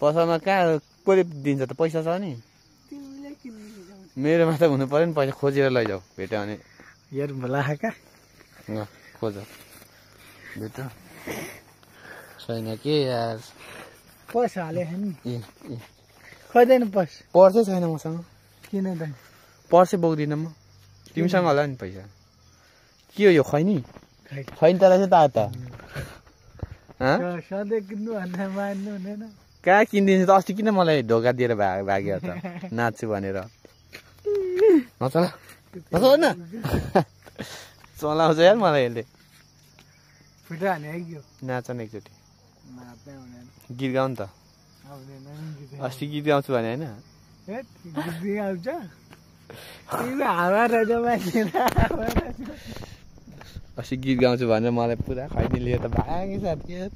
पसलमा कहाँ कसले दिन्छ त पैसा छ नि मेरोमा त हुनु पर्यो नि पैसा खोजेर लैजाऊ भेट्यो भने यार मलाका खोज भेट छैन के यार पैसा हाले नि ए खोज्दैन पर्सै छैन मसँग किन त पर्सै बोक्दिनँ म तिमीसँग होला नि पैसा के हो यो खैनी खैनी तर चाहिँ ता सधैँ किन्नु भन्दा मान्नु हुँदैन कहाँ किनिदिन्छ त अस्ति किन मलाई ढोका दिएर भाग्यो त नाच्छु भनेर नचला न चलाउँछ यार मलाई यसले फुटा हाने नाच न एकचोटि गीत गाउँ नि त अस्ति गीत गाउँछु भने होइन आउँछ हावा रहेछ अस्ति गीत गाउँछु भनेर मलाई पुरा खैनी लिएर त भागेछ